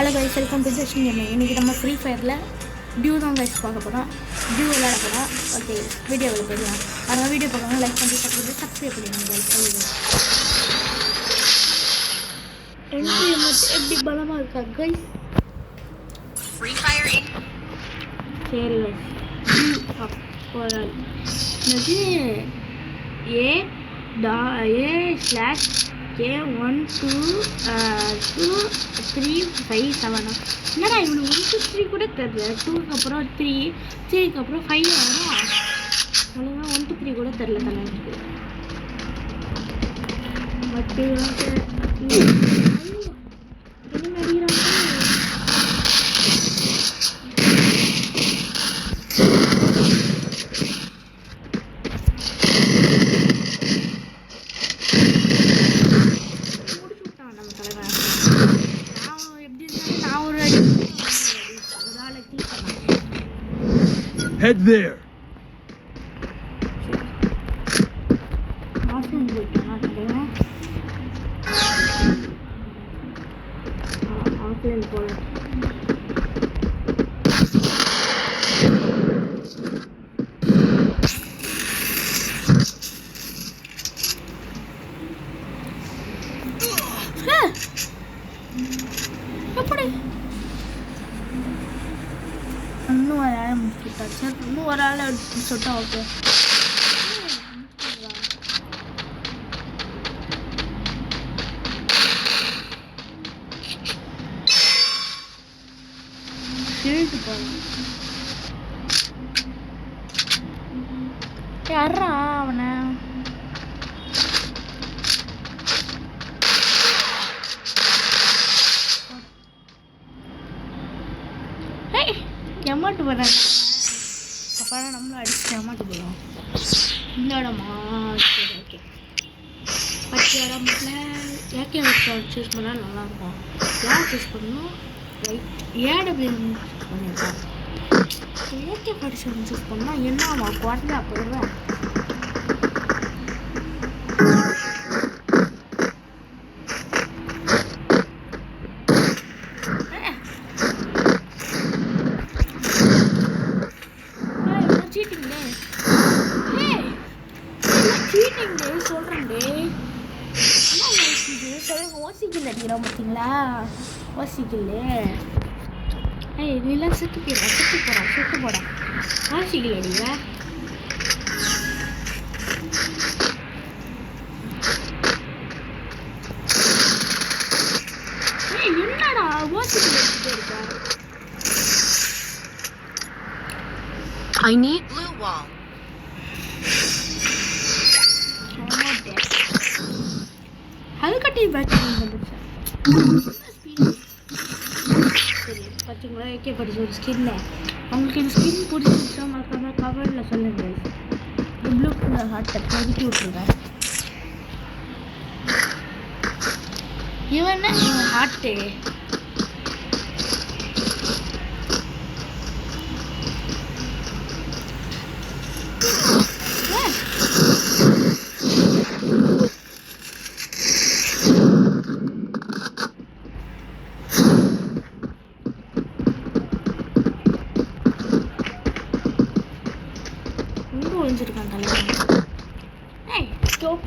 Hello guys, welcome to just gaming. இன்றைக்கி நம்ம free ஃபயரில் டியூ தான் கைஸ் பார்க்க போகிறோம். டியூ விளையாட போகிறோம். ஓகே, வீடியோவில் போயிடலாம். அதனால் வீடியோ பார்க்கணும், லைக் பண்ணி சப்ஸ்கிரைப் பண்ணிடுங்க கைஸ். எப்படி பலமாக இருக்கா கைஸ்? ஃப்ரீ ஃபயர் சரி கைஸ், போகிறாள் என்னது A/K12357. என்னடா இவனு 1 2 3 கூட தெரியல. 2க்கு அப்புறம் 3, 3க்கு அப்புறம் 5 வரும். ஒழுங்கா 1 2 3 கூட தெரியல தலைவனுக்கு. பட்டு Head there. இன்னும் ஒரு ஆளை முடிச்சுட்டாச்சு. இன்னும் ஒரு ஆளை சொல்லிட்டா ஓகே. ஷீல்டு போகணும். யாரா அவனை? ஏமாட்டு போகிறாங்க. அப்புறம் நம்மளும் அடிச்சு ஏமாட்டு போயிடும். இந்த இடமா? சரி ஓகே. 10 இடத்துல ஏகே வச்சு சூஸ் பண்ணால் நல்லாயிருக்கும். யார் சூஸ் பண்ணணும்? ஏடபிள்யூ சூஸ் பண்ணியிருக்கேன். ஏகே 47 சூஸ் பண்ணால் என்ன ஆகும்? குவார்டர் போயிடுவேன். ஓசிக்கில் அடிக்கிறோம் பார்த்தீங்களா? ஓசிக்கில் இதெல்லாம் செத்து போகிறான். ஓசிக்கில் அடிங்க. என்னடா ஓசிக்கில் அடிச்சுட்டே இருக்கா? I need blue wall. ஹல்கட்டி பேட்டிங் வந்துச்சு. சரி பார்த்தீங்களா? ஏகே படிச்ச ஒரு ஸ்கின்ல உங்களுக்கு இந்த ஸ்கின் பிடிச்சிருச்சா மறக்காம கவரில் சொல்லுங்க. ப்ளூ கலர் ஹார்ட்டை ஒதுக்கி விட்ருவேன். இவன் ஹார்ட்டு ஒழிஞ்சிருக்கான் தலைவன். ஸ்டாப்.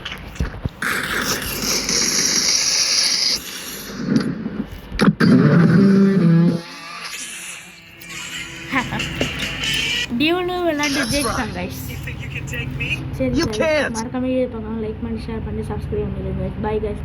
டியூனு விளையாண்டு ஜெயிச்சிட்டாங்க கைஸ். சரி மறக்காம லைக் பண்ணி ஷேர் பண்ணி சப்ஸ்கிரைப் பண்ணிடுங்க. Bye guys.